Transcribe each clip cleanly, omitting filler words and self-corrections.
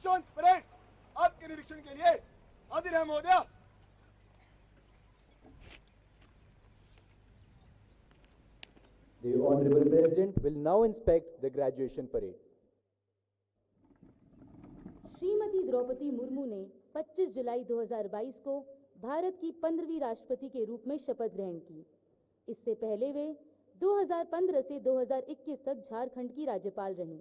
दीक्षांत परेड आपके निरीक्षण के लिए हाजिर है महोदय। The Honorable President will now inspect the graduation parade. Shrimati Draupadi Murmu ने 25 जुलाई 2022 को भारत की 15वीं राष्ट्रपति के रूप में शपथ ग्रहण की। इससे पहले वे 2015 से 2021 तक झारखंड की राज्यपाल रहीं।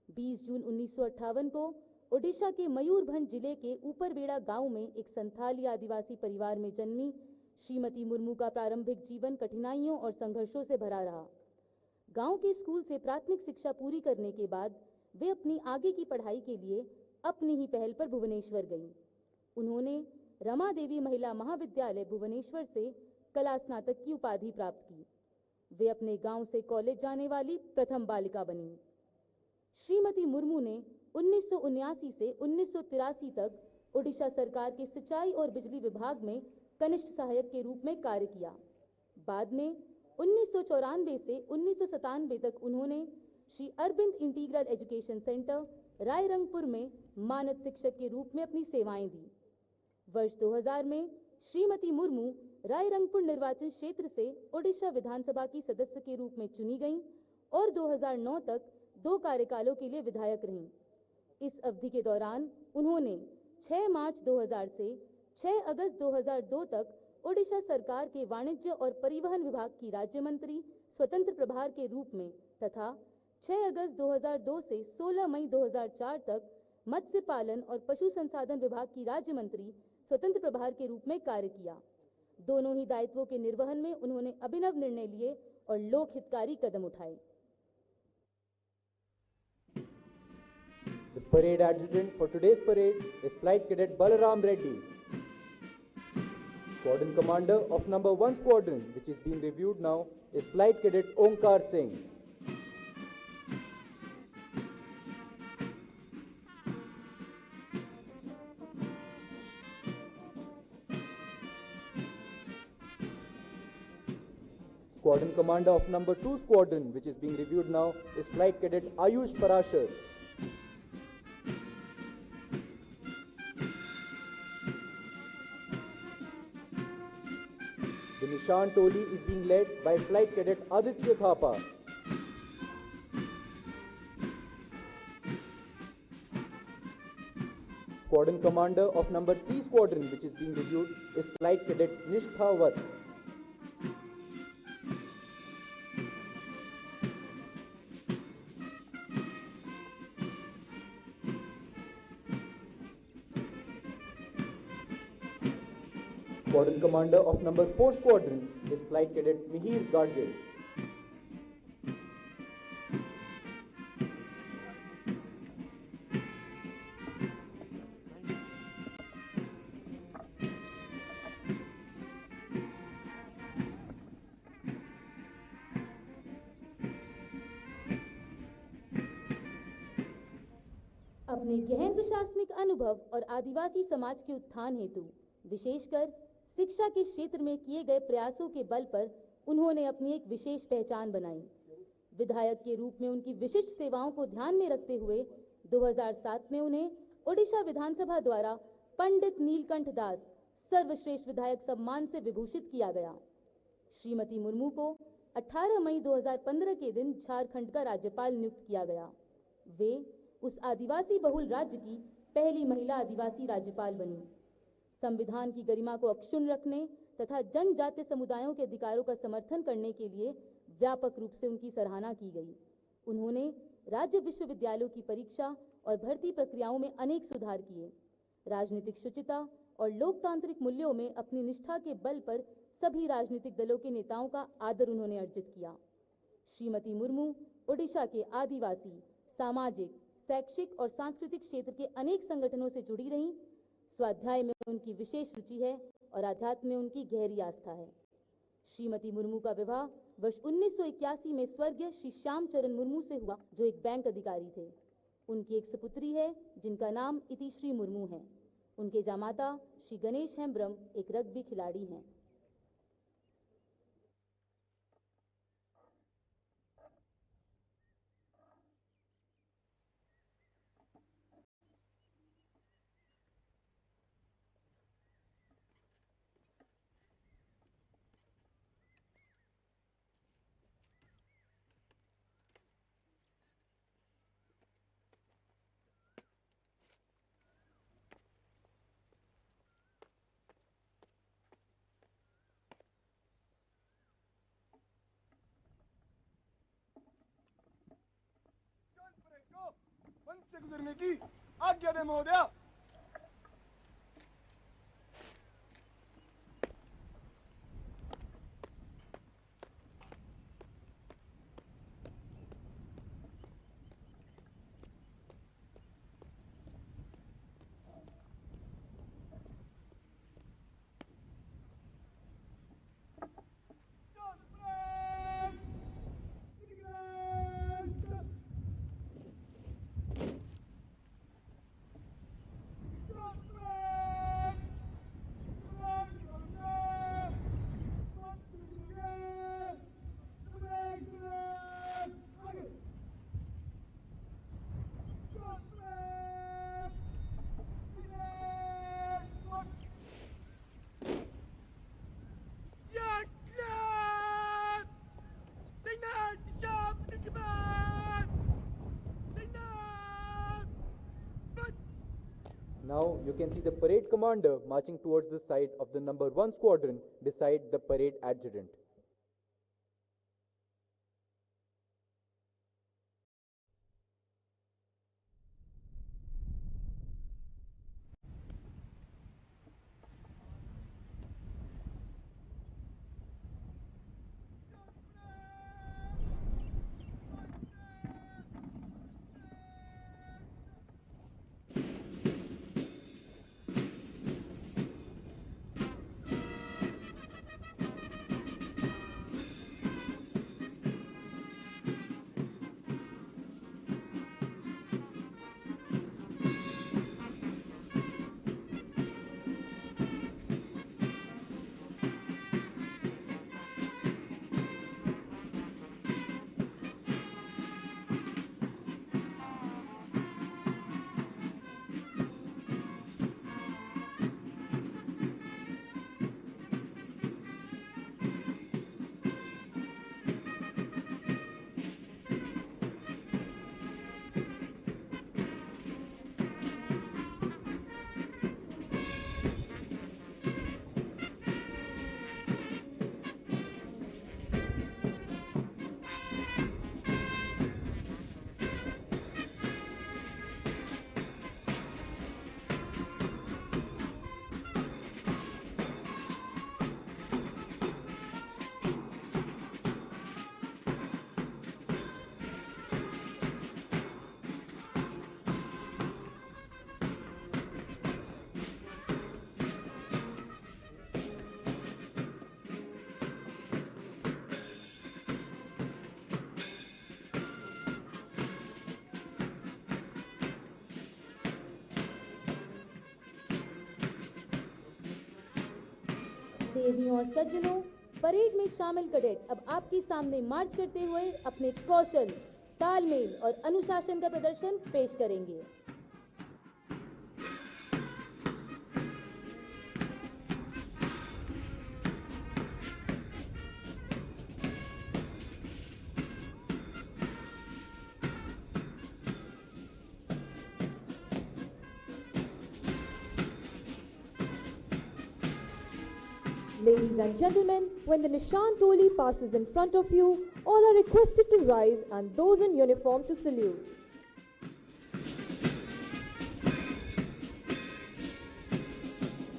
20 जून 1958 को ओडिशा के मयूरभंज जिले के ऊपरबेड़ा गांव में एक संथाली आदिवासी परिवार में जन्मी श्रीमती मुर्मू का प्रारंभिक जीवन कठिनाइयों और संघर्षों से भरा रहा। गांव के स्कूल से प्राथमिक शिक्षा पूरी करने के बाद वे अपनी आगे की पढ़ाई के लिए अपनी ही पहल पर भुवनेश्वर गईं। उन्होंने रमा देवी महिला महाविद्यालय भुवनेश्वर से कला स्नातक की उपाधि प्राप्त की। वे अपने गांव से कॉलेज जाने वाली प्रथम बालिका बनी। श्रीमती मुर्मू ने 1979 से 1983 तक ओडिशा सरकार के सिंचाई और बिजली विभाग में कनिष्ठ सहायक के रूप में कार्य किया। बाद में 1994 से 1997 तक उन्होंने Shri Aurobindo integral education centre Rairangpur में मानद शिक्षक के रूप में अपनी सेवाएं दी। वर्ष 2000 में श्रीमती मुर्मू रायरंगपुर निर्वाचन क्षेत्र से ओडिशा विधानसभा की सदस्य के रूप में चुनी गईं और 2009 तक 2 कार्यकालों के लिए विधायक रहीं। इस अवधि के दौरान उन्होंने 6 मार्च 2000 से 6 अगस्त 2002 तक ओडिशा सरकार के वाणिज्य और परिवहन विभाग की राज्य मंत्री स्वतंत्र प्रभार के रूप में तथा 6 अगस्त 2002 से 16 मई 2004 तक मत्स्य पालन और पशु संसाधन विभाग की राज्य मंत्री स्वतंत्र प्रभार के रूप में कार्य किया। दोनों ही दायित्वों के निर्वहन में उन्होंने अभिनव निर्णय लिए और लोक हितकारी कदम उठाए। The parade adjutant for today's parade is Flight Cadet Balaram Reddy, Squadron Commander of Number 1 Squadron, which is being reviewed now, is Flight Cadet Omkar Singh. Squadron Commander of Number 2 Squadron, which is being reviewed now, is Flight Cadet Ayush Parashar. The Nishan Toli is being led by Flight Cadet Aditya Thapa. Squadron Commander of Number 3 Squadron, which is being reviewed, is Flight Cadet Nishtha Vats. Squadron Commander of Number 4 Squadron is Flight Cadet Mihir Gadgil. अपने गहन प्रशासनिक अनुभव और आदिवासी समाज के उत्थान हेतु विशेषकर शिक्षा के क्षेत्र में किए गए प्रयासों के बल पर उन्होंने अपनी एक विशेष पहचान बनाई। विधायक के रूप में उनकी विशिष्ट सेवाओं को ध्यान में रखते हुए 2007 में उन्हें ओडिशा विधानसभा द्वारा पंडित नीलकंठ दास सर्वश्रेष्ठ विधायक सम्मान से विभूषित किया गया। श्रीमती मुर्मू को 18 मई 2015 के दिन झारखंड का राज्यपाल नियुक्त किया गया। वे उस आदिवासी बहुल राज्य की पहली महिला आदिवासी राज्यपाल बनी। संविधान की गरिमा को अक्षुण्ण रखने तथा जनजातीय समुदायों के अधिकारों का समर्थन करने के लिए व्यापक रूप से उनकी सराहना की गई। उन्होंने राज्य विश्वविद्यालयों की परीक्षा और भर्ती प्रक्रियाओं में अनेक सुधार किए। राजनीतिक शुचिता और लोकतांत्रिक मूल्यों में अपनी निष्ठा के बल पर सभी राजनीतिक दलों के नेताओं का आदर उन्होंने अर्जित किया। श्रीमती मुर्मू ओडिशा के आदिवासी, सामाजिक, शैक्षिक और सांस्कृतिक क्षेत्र के अनेक संगठनों से जुड़ी रहीं। स्वाध्याय में उनकी विशेष रुचि है और आध्यात्म में उनकी गहरी आस्था है। श्रीमती मुर्मू का विवाह वर्ष 1981 में स्वर्गीय श्री श्याम चरण मुर्मू से हुआ, जो एक बैंक अधिकारी थे। उनकी एक सुपुत्री है जिनका नाम इतिश्री मुर्मू है। उनके जामाता श्री गणेश हेम्ब्रम एक रग्बी खिलाड़ी हैं। गुजरने की आज्ञा दे महोदया। Now you can see the parade commander marching towards the side of the number 1 squadron beside the parade adjutant. देवियों और सज्जनों, परेड में शामिल कैडेट अब आपके सामने मार्च करते हुए अपने कौशल, तालमेल और अनुशासन का प्रदर्शन पेश करेंगे। Ladies and gentlemen, when the Nishan Toli passes in front of you, all are requested to rise and those in uniform to salute.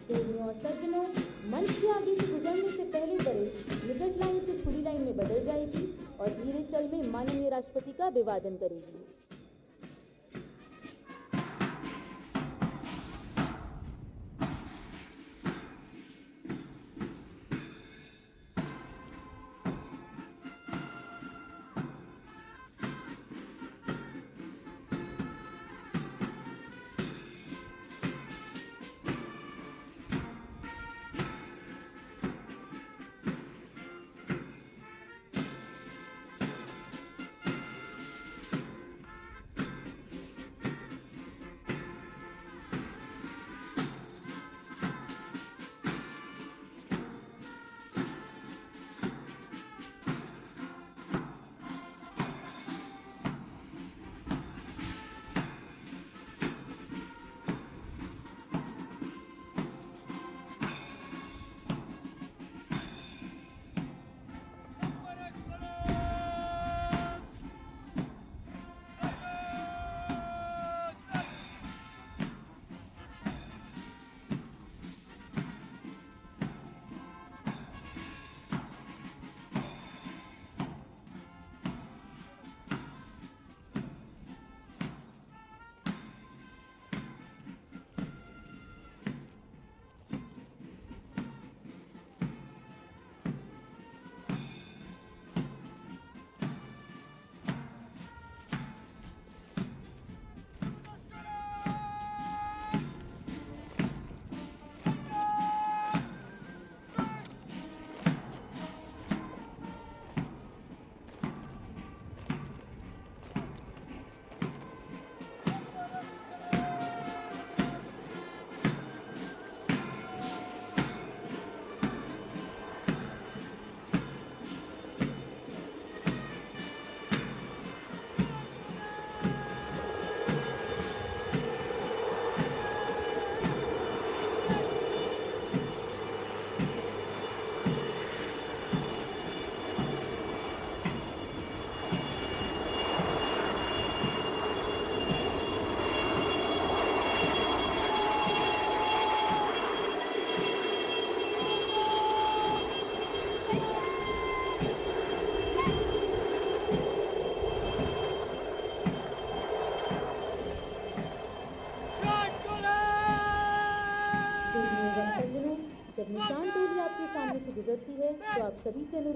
देवियों और सज्जनों, मंच के आगे से गुजरने से पहले परेड निकट लाइन से खुली लाइन में बदल जाएगी और धीरे चल में माननीय राष्ट्रपति का अभिवादन करेगी।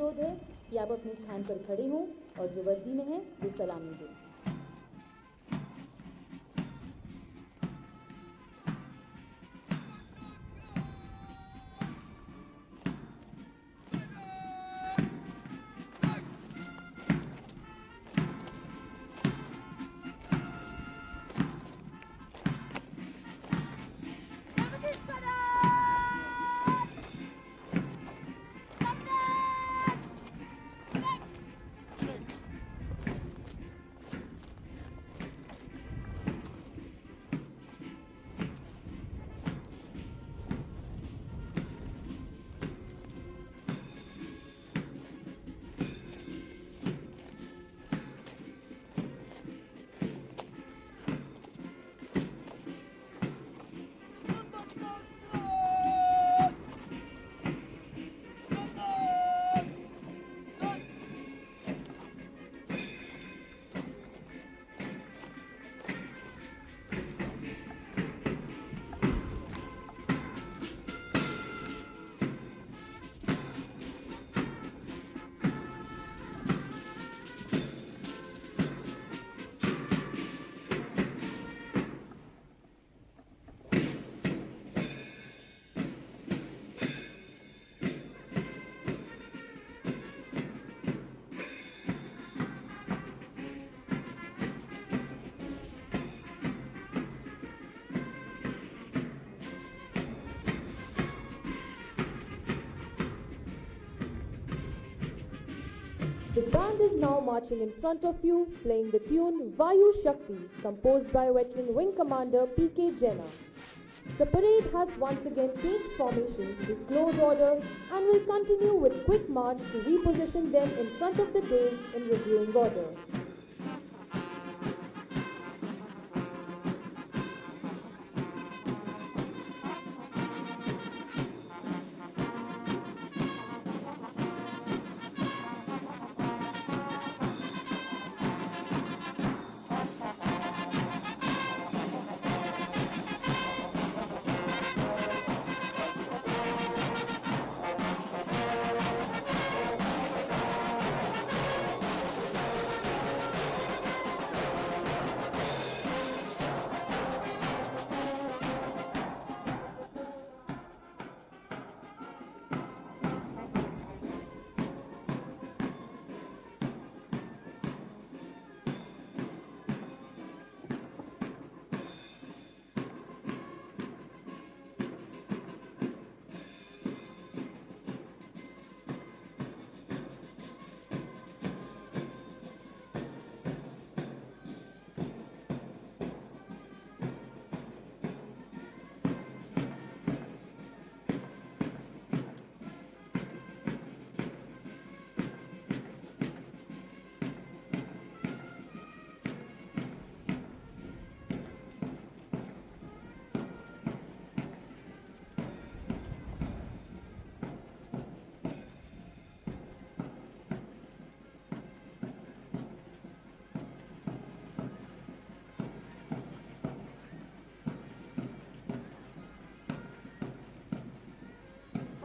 अनुरोध है कि आप अपने स्थान पर खड़े हों और जो वर्दी में हैं वो सलामी दें। The band is now marching in front of you, playing the tune Vayu Shakti, composed by veteran Wing Commander P.K. Jena. The parade has once again changed formation to close order and will continue with quick march to reposition them in front of the dais in reviewing order.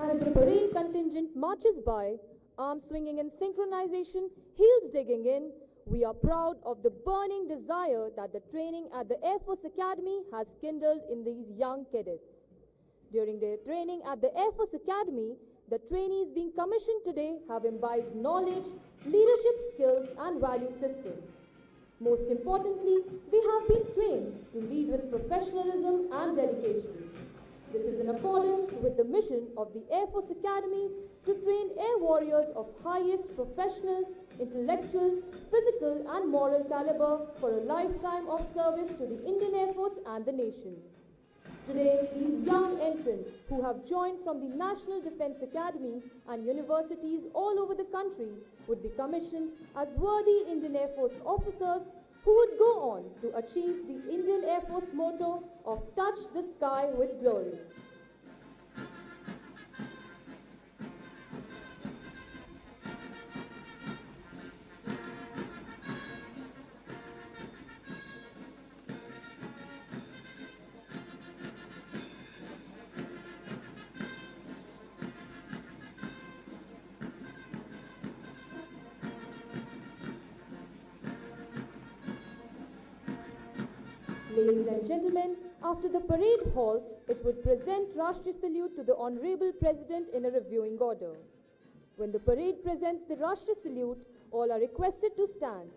As the parade contingent marches by, arms swinging in synchronization, heels digging in, we are proud of the burning desire that the training at the Air Force Academy has kindled in these young cadets. During their training at the Air Force Academy, the trainees being commissioned today have imbibed knowledge, leadership skills and value systems. Most importantly, they have been trained to lead with professionalism and dedication. This is in accordance with the mission of the Air Force Academy to train air warriors of highest professional, intellectual, physical and moral caliber for a lifetime of service to the Indian Air Force and the nation. Today, these young entrants who have joined from the National Defense Academy and universities all over the country would be commissioned as worthy Indian Air Force officers who would go on to achieve the Indian Air Force motto of touch the sky with glory. Ladies and gentlemen, after the parade halts, it would present Rashtriya Salute to the Honorable President in a reviewing order. When the parade presents the Rashtriya Salute, all are requested to stand.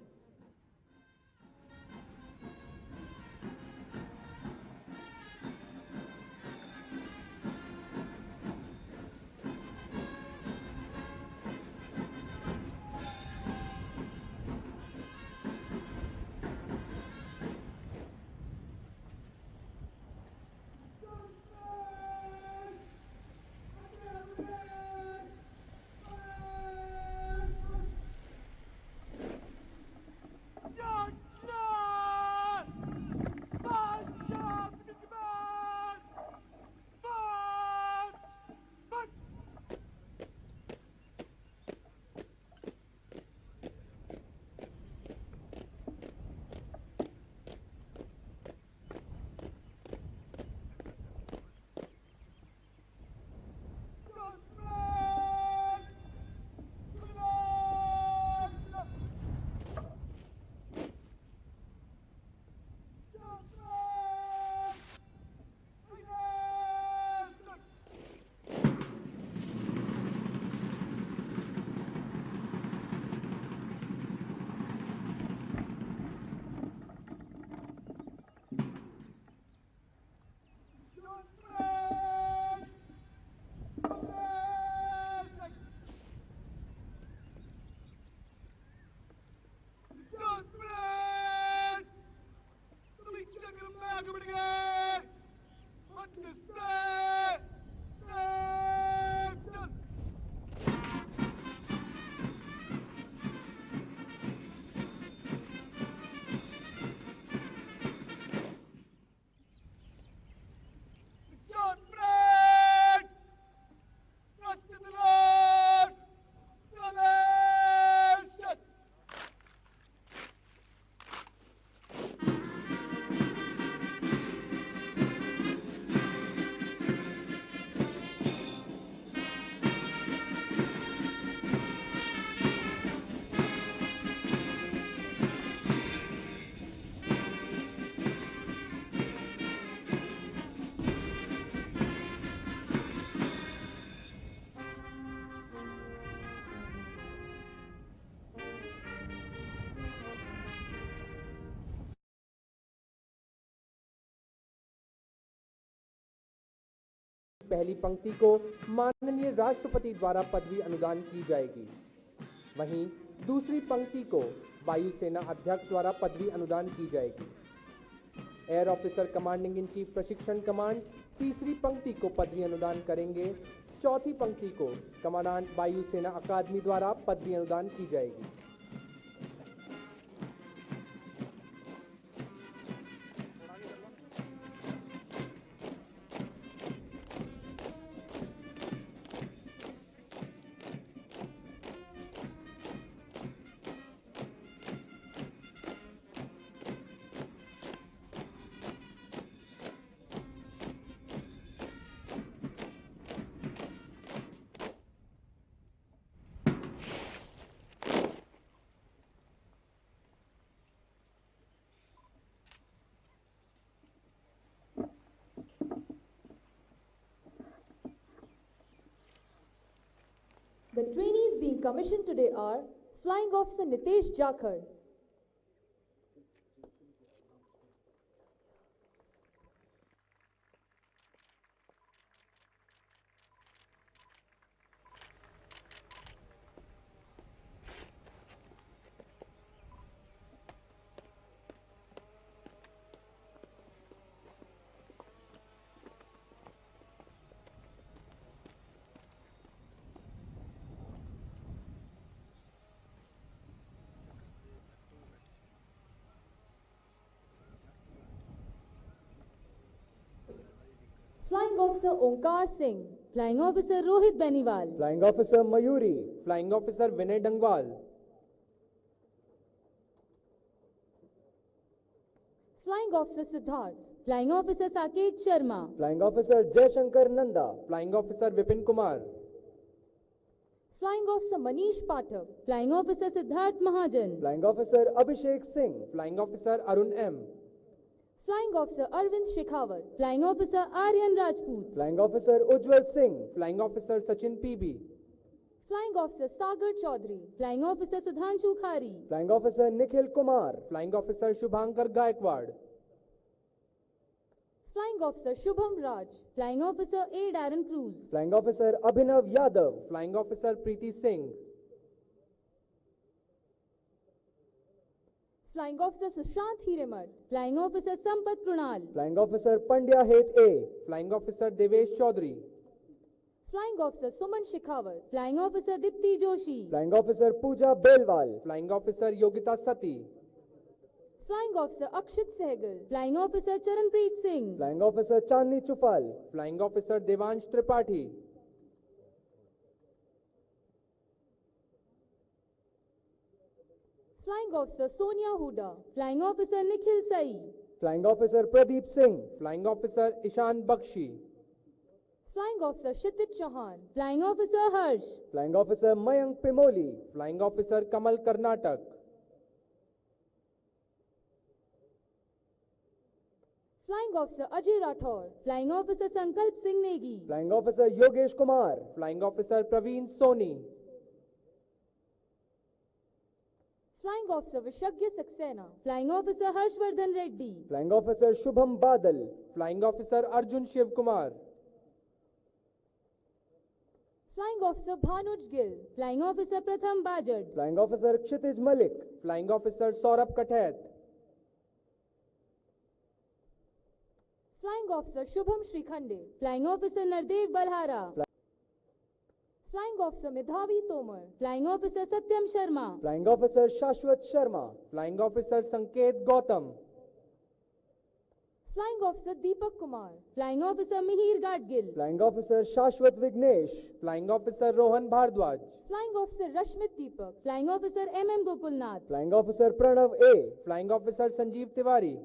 पहली पंक्ति को माननीय राष्ट्रपति द्वारा पदवी अनुदान की जाएगी। वहीं दूसरी पंक्ति को वायुसेना अध्यक्ष द्वारा पदवी अनुदान की जाएगी। Air officer commanding in chief प्रशिक्षण कमांड तीसरी पंक्ति को पदवी अनुदान करेंगे। चौथी पंक्ति को कमांडेंट वायुसेना अकादमी द्वारा पदवी अनुदान की जाएगी। The trainees being commissioned today are Flying Officer Nitesh Jakhar, Flying Officer Onkar Singh, Flying Officer Rohit Beniwal, Flying Officer Mayuri, Flying Officer Vinay Dangwal, Flying Officer Siddharth, Flying Officer Saket Sharma, Flying Officer Jaishankar Nanda, Flying Officer Vipin Kumar, Flying Officer Manish Pathak, Flying Officer Siddharth Mahajan, Flying Officer Abhishek Singh, Flying Officer Arun M, Flying Officer Arvind Shekhawat, Flying Officer Aryan Rajput, Flying Officer Ujjwal Singh, Flying Officer Sachin PB, Flying Officer Sagar Chaudhary, Flying Officer Sudhanshu Khari, Flying Officer Nikhil Kumar, Flying Officer Shubhankar Gaikwad, Flying Officer Shubham Raj, Flying Officer A. Darren Cruz, Flying Officer Abhinav Yadav, Flying Officer Preeti Singh, Flying Officer Sushant Hiremat, Flying Officer Sampat Prunal, Flying Officer Pandya Het A, Flying Officer Devesh Chaudhary, Flying Officer Suman Shekhawat, Flying Officer Dipti Joshi, Flying Officer Pooja Belwal, Flying Officer Yogita Sati, Flying Officer Akshit Sehgal, Flying Officer Charanpreet Singh, Flying Officer Chandni Chufal, Flying Officer Devansh Tripathi, Flying Officer Sonia Huda, Flying Officer Nikhil Sai, Flying Officer Pradeep Singh, Flying Officer Ishan Bakshi, Flying Officer Kshitij Chauhan, Flying Officer Harsh, Flying Officer Mayank Pimoli, Flying Officer Kamal Karnatak, Flying Officer Ajay Rathore, Flying Officer Sankalp Singh Negi, Flying Officer Yogesh Kumar, Flying Officer Praveen Soni, Flying Officer Vishagya Saxena, Flying Officer Harshvardhan Reddy, Flying Officer Shubham Badal, Flying Officer Arjun Shiv Kumar, Flying Officer Bhanuj Gill, Flying Officer Pratham Bajad, Flying Officer Kshitij Malik, Flying Officer Saurabh Kathet, Flying Officer Shubham Shrikhande, Flying Officer Nardev Balhara, Flying Officer Medhavi Tomar, Flying Officer Satyam Sharma, Flying Officer Shashwat Sharma, Flying Officer Sanket Gautam, Flying Officer Deepak Kumar, Flying Officer Mihir Gadgil, Flying Officer Shashwat Vignesh, Flying Officer Rohan Bhardwaj, Flying Officer Rashmit Deepak, Flying Officer M.M. Gokulnath, Flying Officer Pranav A, Flying Officer Sanjeev Tiwari,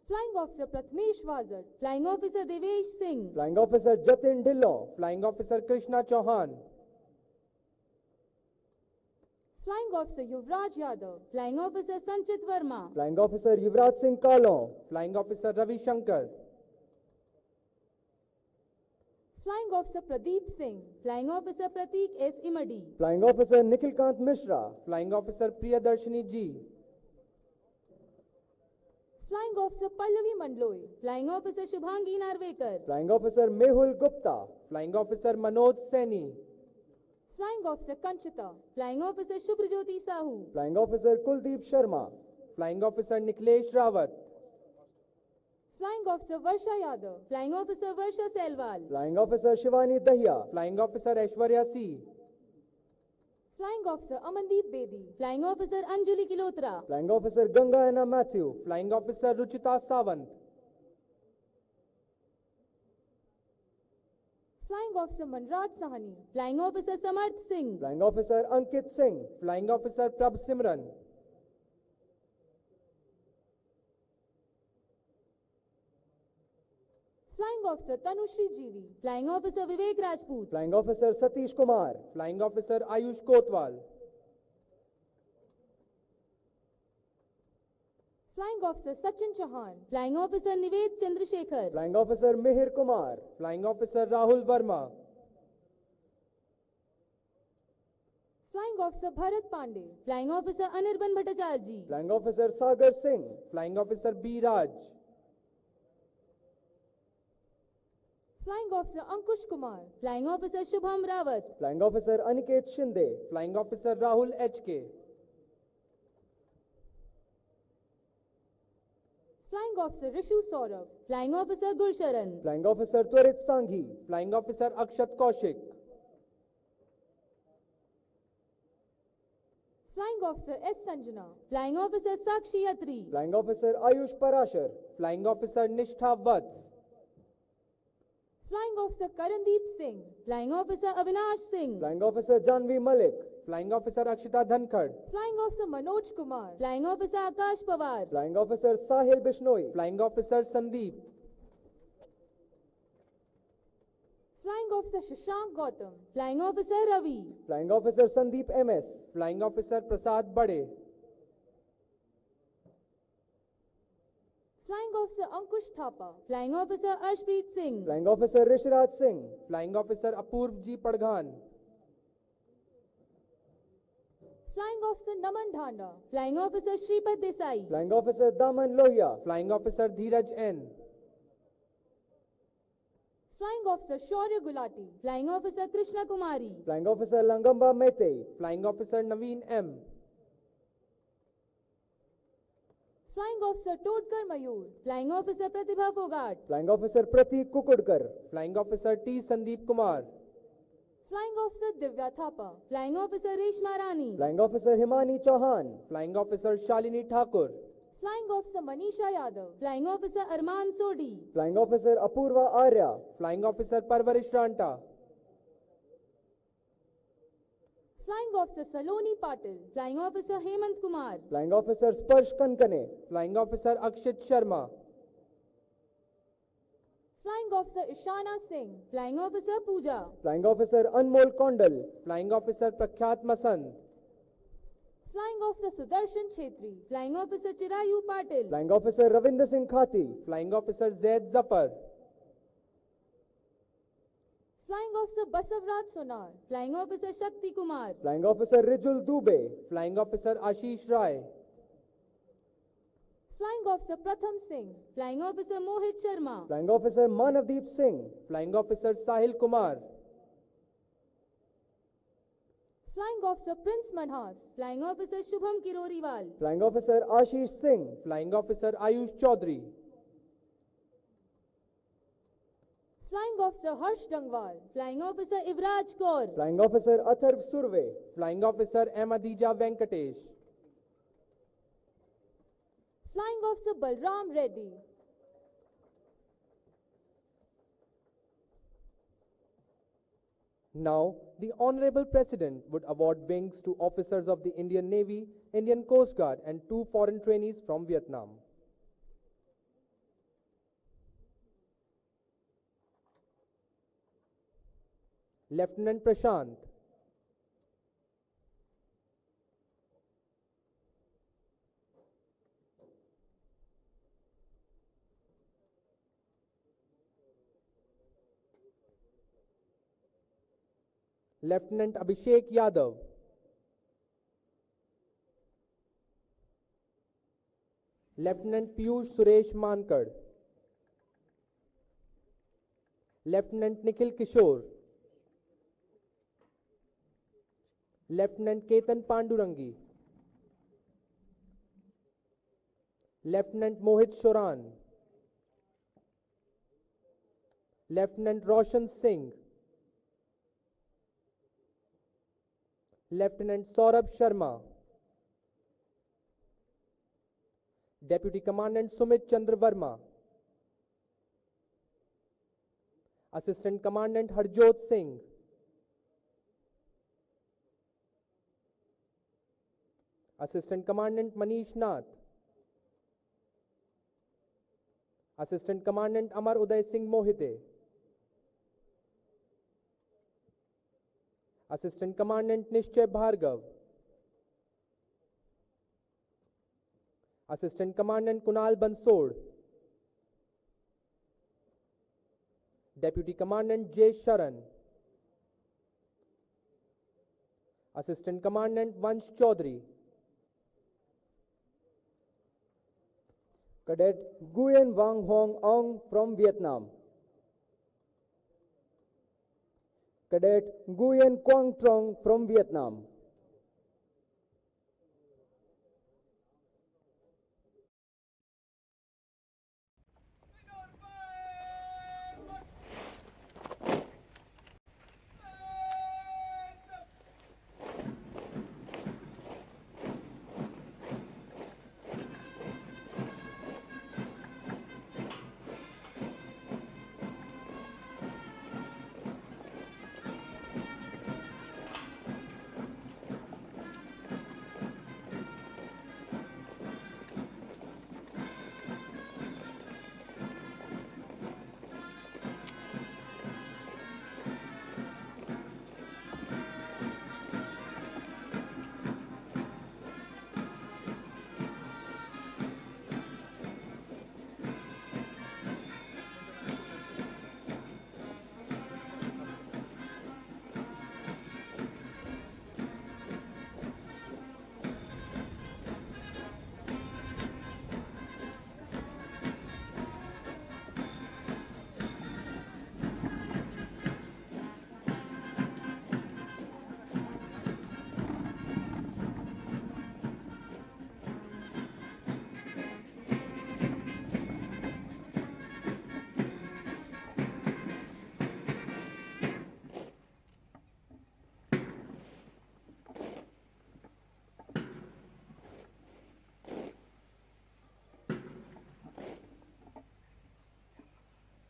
Flying Officer Pratmesh Vazad, Flying Officer Devesh Singh, Flying Officer Jatin Dhillon, Flying Officer Krishna Chauhan, Flying Officer Yuvraj Yadav, Flying Officer Sanchit Verma, Flying Officer Yuvraj Singh Kalon, Flying Officer Ravi Shankar, Flying Officer Pradeep Singh, Flying Officer Pratik S. Imadi, Flying Officer Nikhilkant Mishra, Flying Officer Priyadarshini G, Flying Officer Pallavi Mandloi, Flying Officer Shubhangi Narvekar, Flying Officer Mehul Gupta, Flying Officer Manoj Saini, Flying Officer Kanchita, Flying Officer Shubhrajyoti Sahu, Flying Officer Kuldeep Sharma, Flying Officer Nikhilesh Rawat, Flying Officer Varsha Yadav, Flying Officer Varsha Selwal, Flying Officer Shivani Dahiya, Flying Officer Aishwarya C, Flying Officer Amandeep Bedi, Flying Officer Anjali Kilotra, Flying Officer Ganga Anna Matthew, Flying Officer Ruchita Sawant, Flying Officer Manraj Sahani, Flying Officer Samarth Singh, Flying Officer Ankit Singh, Flying Officer Prabh Simran, Flying Officer Tanushri Jivi, Flying Officer Vivek Rajput, Flying Officer Satish Kumar, Flying Officer Ayush Kotwal, Flying Officer Sachin Chauhan, Flying Officer Nived Chandrasekhar, Flying Officer Mihir Kumar, Flying Officer Rahul Verma, Flying Officer Bharat Pandey, Flying Officer Anirban Bhattacharjee, Flying Officer Sagar Singh, Flying Officer B. Raj, Flying Officer Ankush Kumar, Flying Officer Shubham Rawat, Flying Officer Aniket Shinde, Flying Officer Rahul H.K., Flying Officer Rishu Saurabh, Flying Officer Gulsharan, Flying Officer Twarit Sanghi, Flying Officer Akshat Kaushik, Flying Officer S. Sanjana, Flying Officer Sakshi Atri, Flying Officer Ayush Parashar, Flying Officer Nishtha Vats, Flying Officer Karandeep Singh, Flying Officer Avinash Singh, Flying Officer Janvi Malik, Flying Officer Akshita Dhankad, Flying Officer Manoj Kumar, Flying Officer Akash Pawar, Flying Officer Sahil Bishnoi, Flying Officer Sandeep, Flying Officer Shashank Gautam, Flying Officer Ravi, Flying Officer Sandeep MS, Flying Officer Prasad Bade, Flying Officer Ankush Thapa, Flying Officer Arshpreet Singh, Flying Officer Rishraj Singh, Flying Officer Apurv G. Padghan, Flying Officer Naman Dhanda, Flying Officer Shripad Desai, Flying Officer Daman Lohia, Flying Officer Dheeraj N, Flying Officer Shaurya Gulati, Flying Officer Krishna Kumari, Flying Officer Langamba Mete, Flying Officer Naveen M, Flying Officer Todkar Mayur, Flying Officer Pratibha Fogart, Flying Officer Pratik Kukudkar, Flying Officer T. Sandeep Kumar, Flying Officer Divya Thapa, Flying Officer Reshma Rani, Flying Officer Himani Chauhan, Flying Officer Shalini Thakur, Flying Officer Manisha Yadav, Flying Officer Arman Sodi, Flying Officer Apurva Arya, Flying Officer Parvarish Ranta, Flying Officer Saloni Patil, Flying Officer Hemant Kumar, Flying Officer Sparsh Kankane, Flying Officer Akshit Sharma, Flying Officer Ishana Singh, Flying Officer Pooja, Flying Officer Anmol Kondal, Flying Officer Prakhyat Masand, Flying Officer Sudarshan Chetri, Flying Officer Chirayu Patil, Flying Officer Ravinder Singh Khati, Flying Officer Zaid Zafar, Flying Officer Basavraj Sonar, Flying Officer Shakti Kumar, Flying Officer Rijul Dubey, Flying Officer Ashish Rai, Flying Officer Pratham Singh, Flying Officer Mohit Sharma, Flying Officer Manavdeep Singh, Flying Officer Sahil Kumar, Flying Officer Prince Manhas, Flying Officer Shubham Kiroriwal, Flying Officer Ashish Singh, Flying Officer Ayush Chaudhary, Flying Officer Harsh Dangwal, Flying Officer Ivraj Kaur, Flying Officer Atharv Surve, Flying Officer M. Adija Venkatesh, Flying Officer Balram Reddy, Now, the Honorable President would award wings to officers of the Indian Navy, Indian Coast Guard and 2 foreign trainees from Vietnam. Lieutenant Prashant, Lieutenant Abhishek Yadav, Lieutenant Piyush Suresh Mankad, Lieutenant Nikhil Kishore, Lieutenant Ketan Pandurangi, Lieutenant Mohit Shoran, Lieutenant Roshan Singh, Lieutenant Saurabh Sharma, Deputy Commandant Sumit Chandra Verma, Assistant Commandant Harjot Singh, Assistant Commandant Manish Nath, Assistant Commandant Amar Uday Singh Mohite, Assistant Commandant Nishchay Bhargav, Assistant Commandant Kunal Bansod, Deputy Commandant J. Sharan, Assistant Commandant Vansh Chaudhary, Cadet Nguyen Vang Hong Ong from Vietnam, Cadet Nguyen Quang Trong from Vietnam,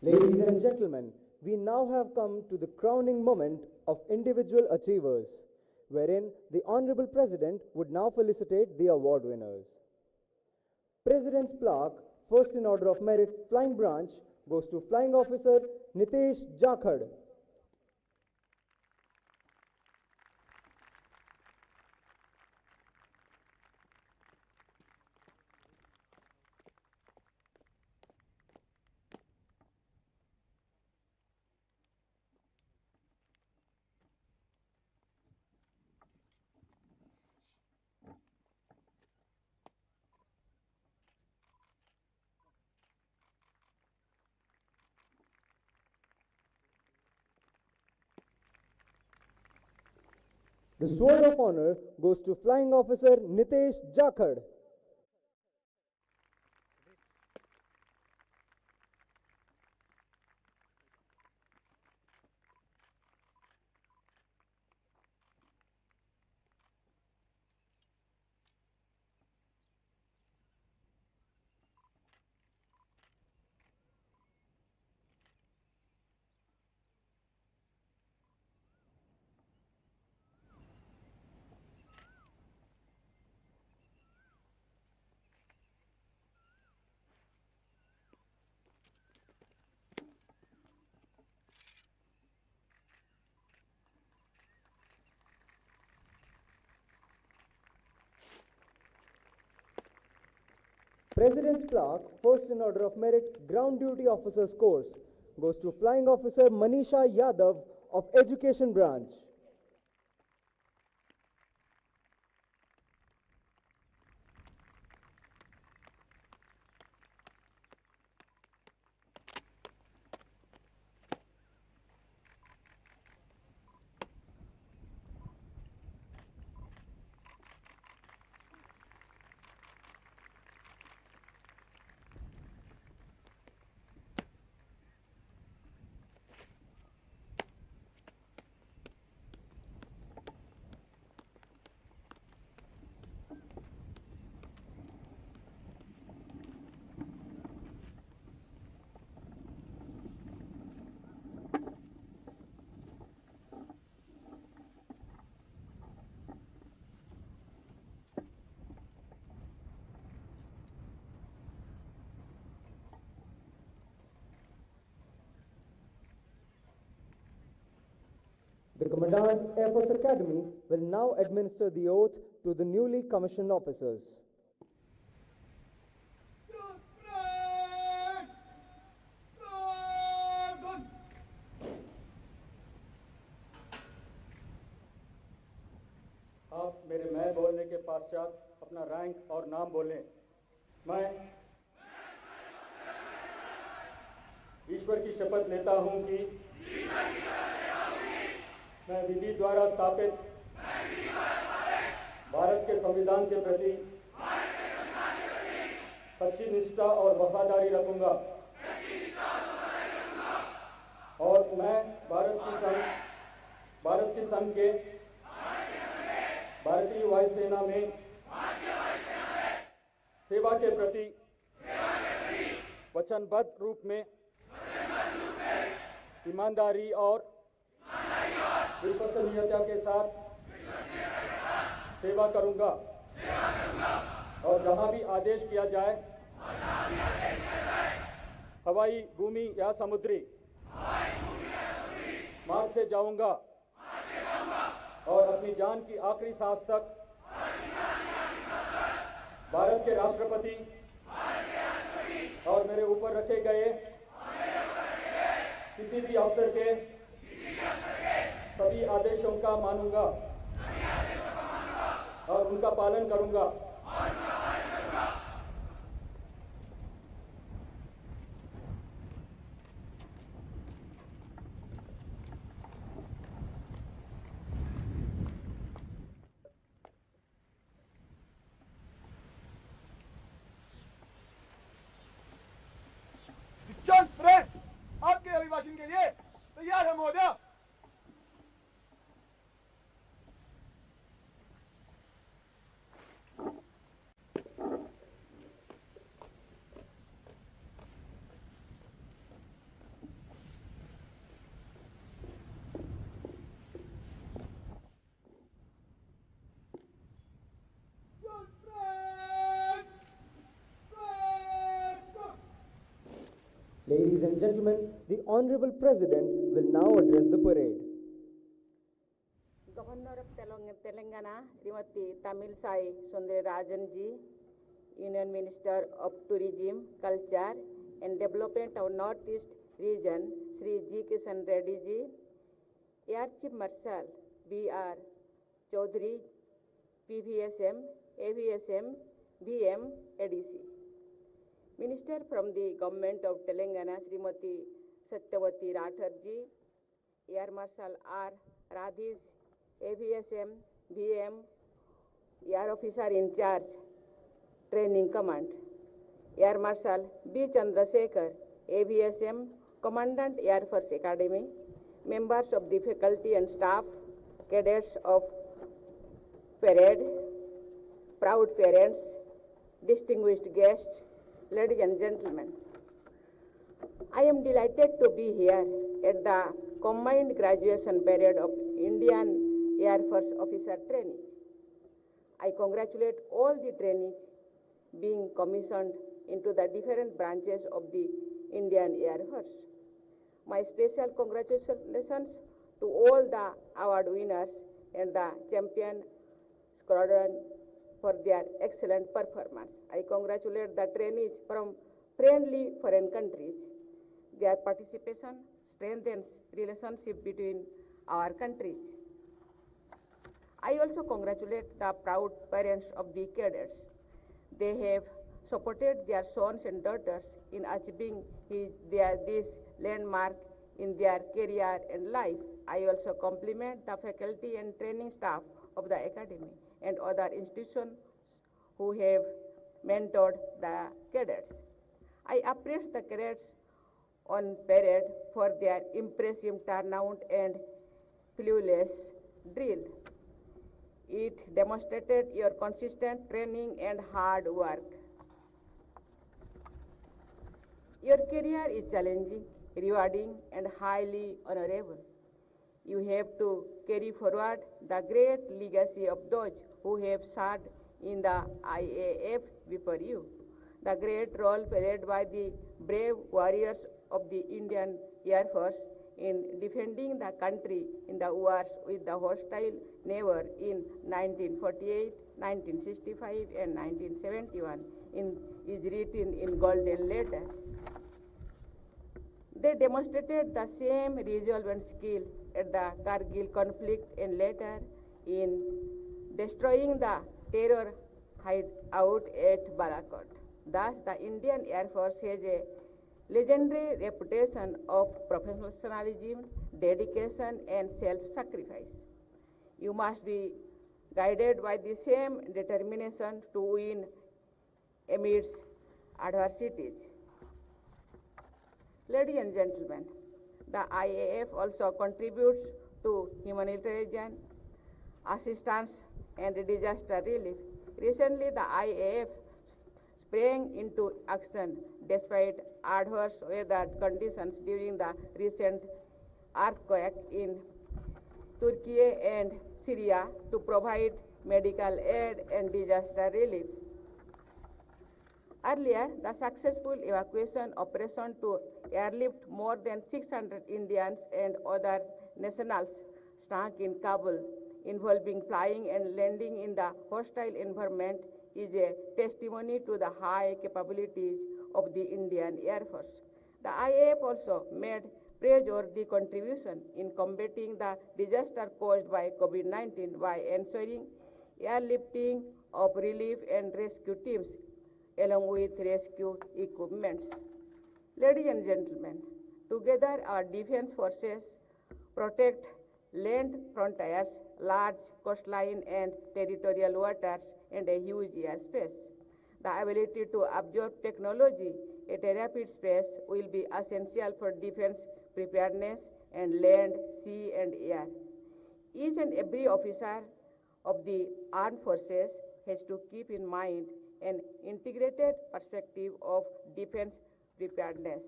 Ladies and gentlemen, we now have come to the crowning moment of individual achievers, wherein the Honorable President would now felicitate the award winners. President's plaque, first in order of merit, Flying Branch, goes to Flying Officer Nitesh Jakhad. The Sword of Honor goes to Flying Officer Nitesh Jakhad. President's plaque, first in order of merit, Ground Duty Officers Course, goes to Flying Officer Manisha Yadav of Education Branch. The Commandant Air Force Academy will now administer the oath to the newly commissioned officers. आप मेरे मैं बोलने के पश्चात अपना rank और नाम बोलें। मैं ईश्वर की शपथ लेता हूं कि मैं विधि द्वारा स्थापित भारत के संविधान के प्रति सच्ची निष्ठा और वफादारी रखूंगा और मैं भारत की संघ के भारतीय वायुसेना में सेवा के प्रति वचनबद्ध रूप में ईमानदारी और विश्वसनीयता के साथ सेवा करूंगा और जहां भी आदेश किया जाए हवाई, भूमि या समुद्री मार्ग से जाऊंगा और अपनी जान की आखिरी सांस तक भारत के राष्ट्रपति और मेरे ऊपर रखे गए किसी भी अफसर के सभी आदेशों का मानूंगा और उनका पालन करूंगा। जन फ्रेंड, आपके अभिभाषण के लिए तैयार है महोदय। Ladies and gentlemen, the Honorable President will now address the parade. Governor of Telangana, Srimati Tamil Sai Sundararajan ji, Union Minister of Tourism, Culture and Development of Northeast Region, Sri G. Kishan Reddy ji, Air Chief Marshal B.R. Chaudhary, PVSM, AVSM, VM, ADC. Minister from the Government of Telangana, Srimati Satyavati Rathod ji, Air Marshal R. Radhish, AVSM, VM, Air Officer in Charge, Training Command, Air Marshal B. Chandrasekhar, AVSM, Commandant Air Force Academy, members of the faculty and staff, cadets of parade, proud parents, distinguished guests, ladies and gentlemen. I am delighted to be here at the combined graduation parade of Indian Air Force officer trainees. I congratulate all the trainees being commissioned into the different branches of the Indian Air Force. My special congratulations to all the award winners and the champion squadron for their excellent performance. I congratulate the trainees from friendly foreign countries. Their participation strengthens relationship between our countries. I also congratulate the proud parents of the cadets. They have supported their sons and daughters in achieving this landmark in their career and life. I also compliment the faculty and training staff of the academy and other institutions who have mentored the cadets. I appreciate the cadets on parade for their impressive turnout and flawless drill. It demonstrated your consistent training and hard work. Your career is challenging, rewarding, and highly honorable. You have to carry forward the great legacy of those who have served in the IAF before you. The great role played by the brave warriors of the Indian Air Force in defending the country in the wars with the hostile neighbor in 1948, 1965, and 1971 is written in golden letter. They demonstrated the same resolve and skill at the Kargil conflict and later in destroying the terror hideout at Balakot. Thus, the Indian Air Force has a legendary reputation of professionalism, dedication, and self-sacrifice. You must be guided by the same determination to win amidst adversities. Ladies and gentlemen, the IAF also contributes to humanitarian assistance and disaster relief. Recently, the IAF sprang into action despite adverse weather conditions during the recent earthquake in Turkey and Syria to provide medical aid and disaster relief. Earlier, the successful evacuation operation to airlift more than 600 Indians and other nationals stuck in Kabul, involving flying and landing in the hostile environment, is a testimony to the high capabilities of the Indian Air Force. The IAF also made praiseworthy contribution in combating the disaster caused by COVID-19 by ensuring airlifting of relief and rescue teams along with rescue equipments. Ladies and gentlemen, together our defense forces protect land frontiers, large coastline and territorial waters, and a huge airspace. The ability to absorb technology at a rapid pace will be essential for defense preparedness and land, sea, and air. Each and every officer of the armed forces has to keep in mind an integrated perspective of defense preparedness.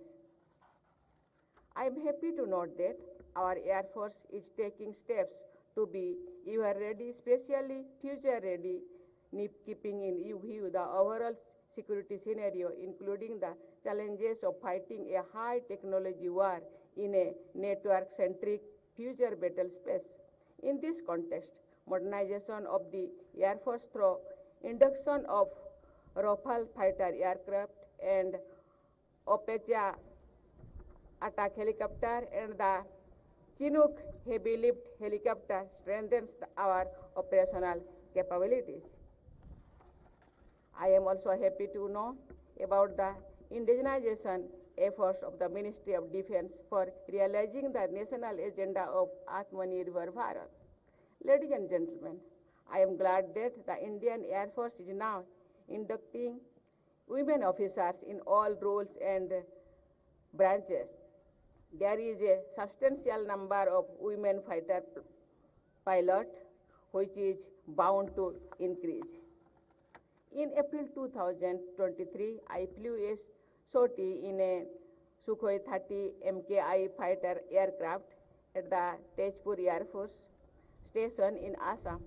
I am happy to note that our Air Force is taking steps to be ever ready, especially future ready keeping in view the overall security scenario, including the challenges of fighting a high technology war in a network-centric future battle space. In this context, modernization of the Air Force through induction of Rafale fighter aircraft and Apache attack helicopter and the Chinook heavy lift helicopter strengthens our operational capabilities. I am also happy to know about the indigenization efforts of the Ministry of Defense for realizing the national agenda of Atmanirbhar Bharat. Ladies and gentlemen, I am glad that the Indian Air Force is now inducting women officers in all roles and branches. There is a substantial number of women fighter pilots, which is bound to increase. In April 2023, I flew a sortie in a Sukhoi 30 MKI fighter aircraft at the Tezpur Air Force Station in Assam.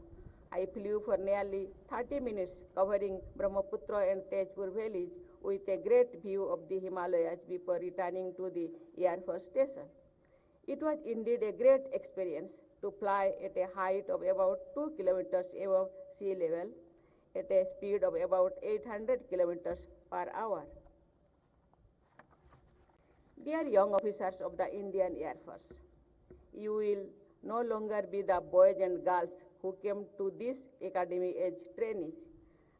I flew for nearly 30 minutes, covering Brahmaputra and Tezpur valleys with a great view of the Himalayas before returning to the Air Force Station. It was indeed a great experience to fly at a height of about 2 kilometers above sea level at a speed of about 800 kilometers per hour. Dear young officers of the Indian Air Force, you will no longer be the boys and girls who came to this academy as trainees.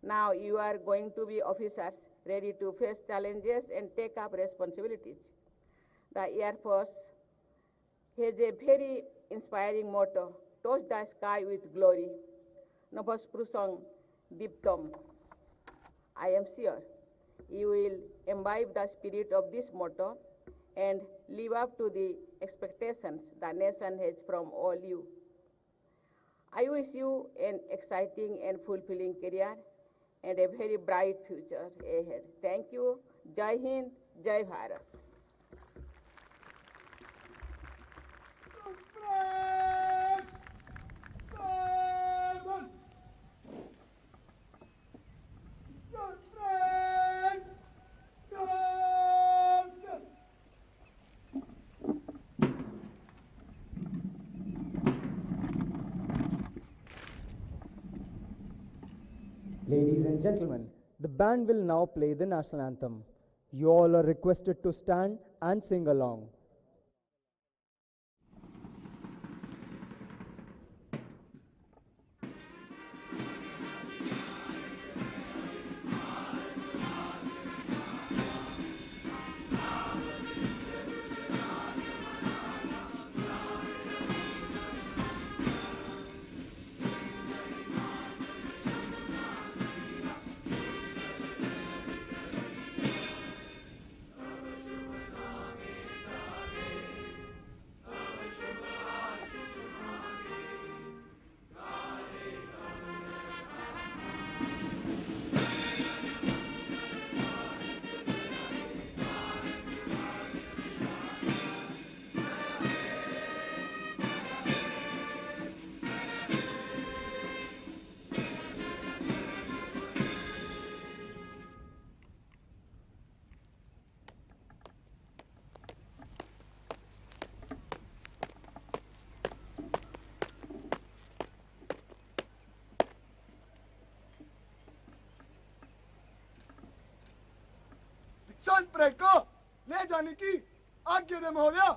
Now you are going to be officers ready to face challenges and take up responsibilities. The Air Force has a very inspiring motto, touch the sky with glory, Navasprusang Diptam. I am sure you will imbibe the spirit of this motto and live up to the expectations the nation has from all you. I wish you an exciting and fulfilling career and a very bright future ahead. Thank you. Jai Hind, Jai Bharat. Ladies and gentlemen, the band will now play the national anthem. You all are requested to stand and sing along. दीक्षांत parade को ले जाने की आज्ञा दे महोदया।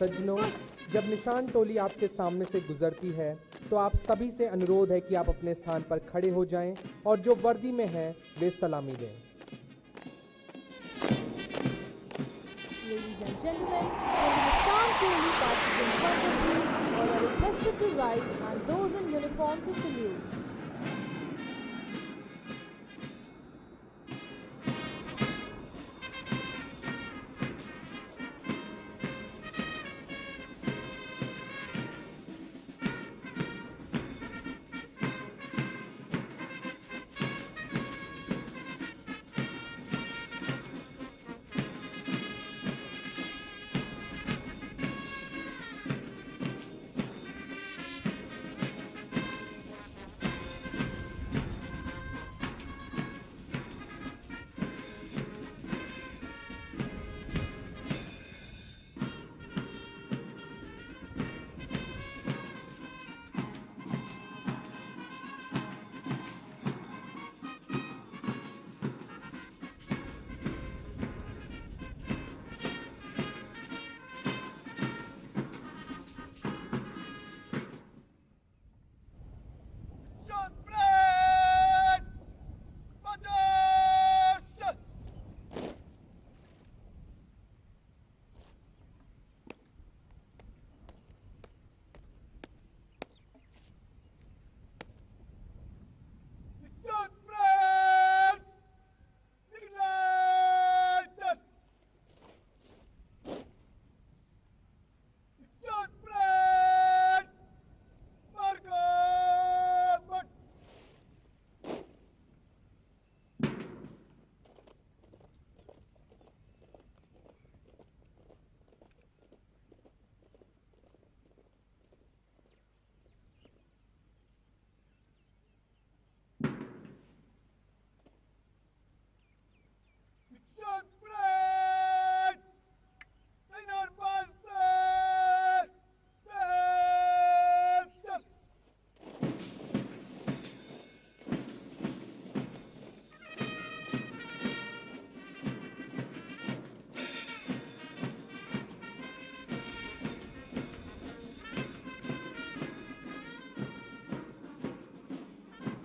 सज्जनों, जब निशान टोली आपके सामने से गुजरती है तो आप सभी से अनुरोध है कि आप अपने स्थान पर खड़े हो जाएं और जो वर्दी में हैं वे सलामी दें। Ladies and gentlemen, when the Nissan truly passes in front of you, all are requested to rise and those in uniform to salute.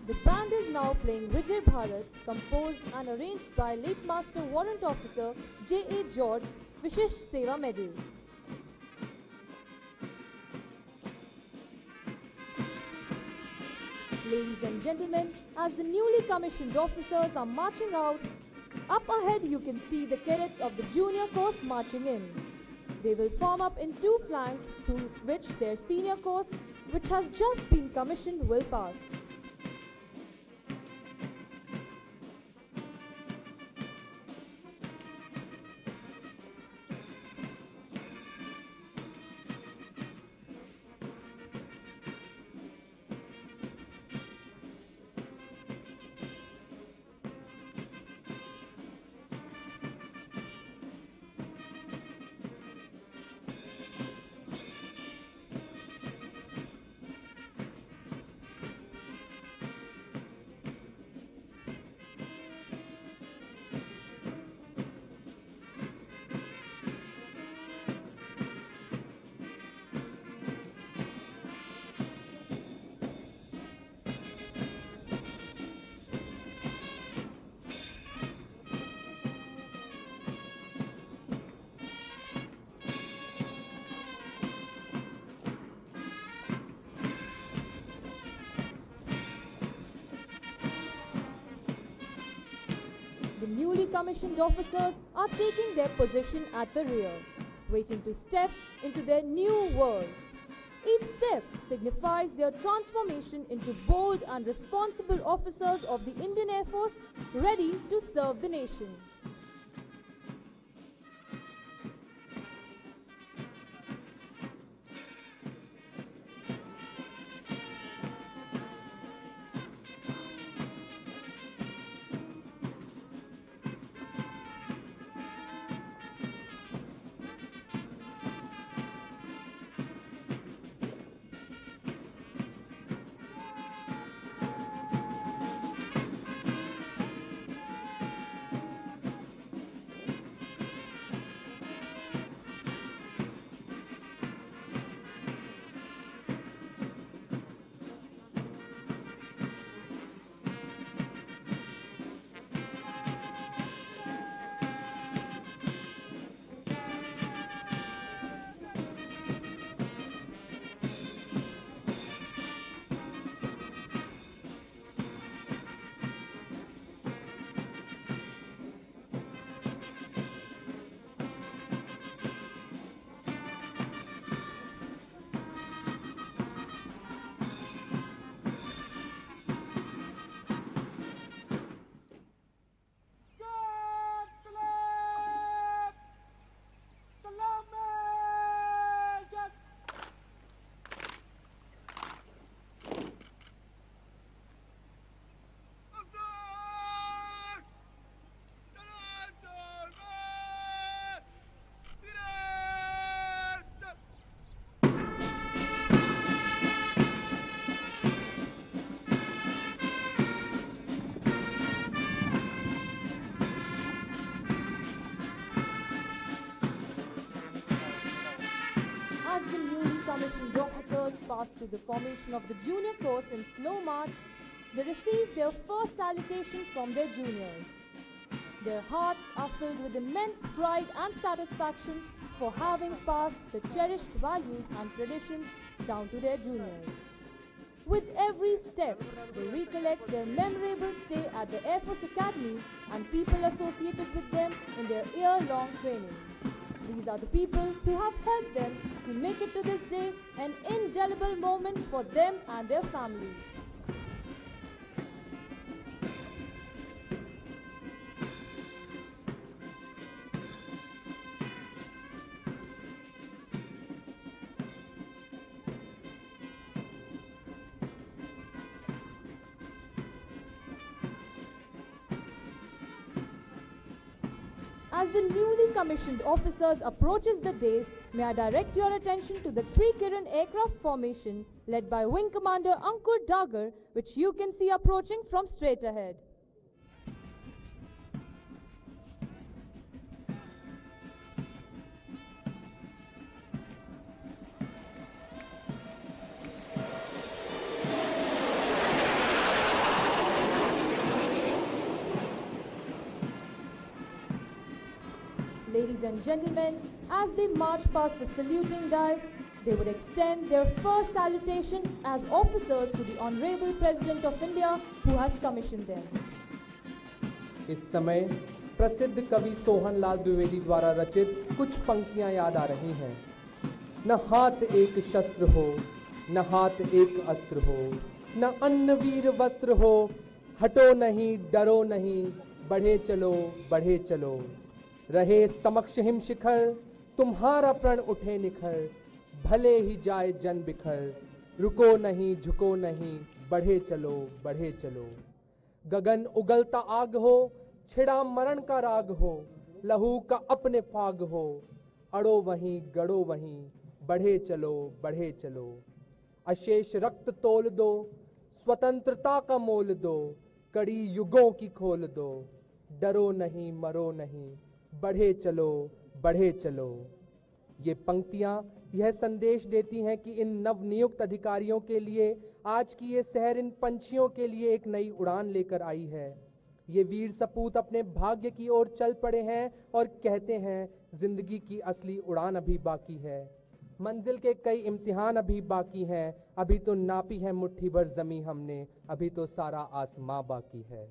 The band is now playing Vijay Bharat, composed and arranged by late Master Warrant Officer J.A. George, Vishish Seva Medal. Ladies and gentlemen, as the newly commissioned officers are marching out, up ahead you can see the cadets of the junior course marching in. They will form up in two flanks through which their senior course, which has just been commissioned, will pass. The newly commissioned officers are taking their position at the rear, waiting to step into their new world. Each step signifies their transformation into bold and responsible officers of the Indian Air Force, ready to serve the nation. pass through the formation of the junior course in slow march, they receive their first salutation from their juniors. Their hearts are filled with immense pride and satisfaction for having passed the cherished values and traditions down to their juniors. With every step, they recollect their memorable stay at the Air Force Academy and people associated with them in their year-long training. These are the people who have helped them to make it to this day an indelible moment for them and their families. As the newly commissioned officers approaches the dais, may I direct your attention to the 3 Kiran aircraft formation led by Wing Commander Ankur Dagar, which you can see approaching from straight ahead. Ladies and gentlemen, as they march past the saluting dais, they would extend their first salutation as officers to the Honorable President of India who has commissioned them. इस समय प्रसिद्ध कवि सोहनलाल द्विवेदी द्वारा रचित कुछ पंक्तियां याद आ रही हैं। न हाथ एक शस्त्र हो, न हाथ एक अस्त्र हो, न अन्न वीर वस्त्र हो, हटो नहीं, डरो नहीं, बढ़े चलो, बढ़े चलो। रहे समक्ष हिम शिखर, तुम्हारा प्रण उठे निखर, भले ही जाए जन बिखर, रुको नहीं, झुको नहीं, बढ़े चलो, बढ़े चलो। गगन उगलता आग हो, छिड़ा मरण का राग हो, लहू का अपने फाग हो, अड़ो वहीं, गड़ो वहीं, बढ़े चलो, बढ़े चलो। अशेष रक्त तोल दो, स्वतंत्रता का मोल दो, कड़ी युगों की खोल दो, डरो नहीं, मरो नहीं, बढ़े चलो, बढ़े चलो। ये पंक्तियां यह संदेश देती हैं कि इन नवनियुक्त अधिकारियों के लिए आज की ये शहर इन पंछियों के लिए एक नई उड़ान लेकर आई है। ये वीर सपूत अपने भाग्य की ओर चल पड़े हैं और कहते हैं जिंदगी की असली उड़ान अभी बाकी है। मंजिल के कई इम्तिहान अभी बाकी हैं, अभी तो नापी है मुट्ठी भर जमीन हमने, अभी तो सारा आसमां बाकी है।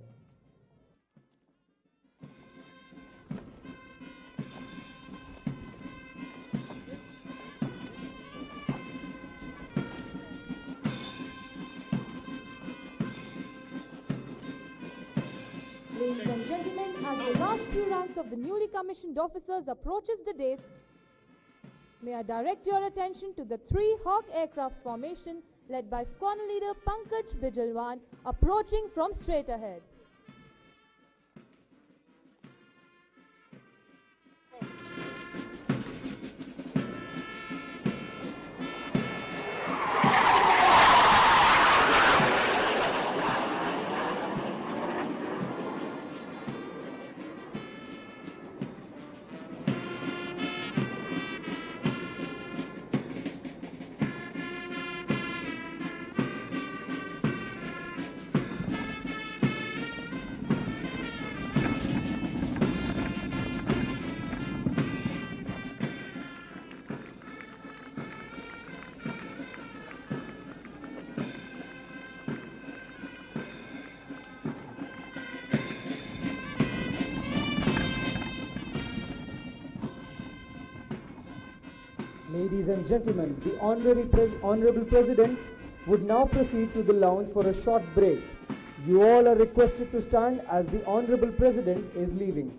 Ladies and gentlemen, as the last few ranks of the newly commissioned officers approaches the dais, may I direct your attention to the 3 Hawk aircraft formation led by Squadron Leader Pankaj Bijalwan approaching from straight ahead. Ladies and gentlemen, the Honorable President would now proceed to the lounge for a short break. You all are requested to stand as the Honorable President is leaving.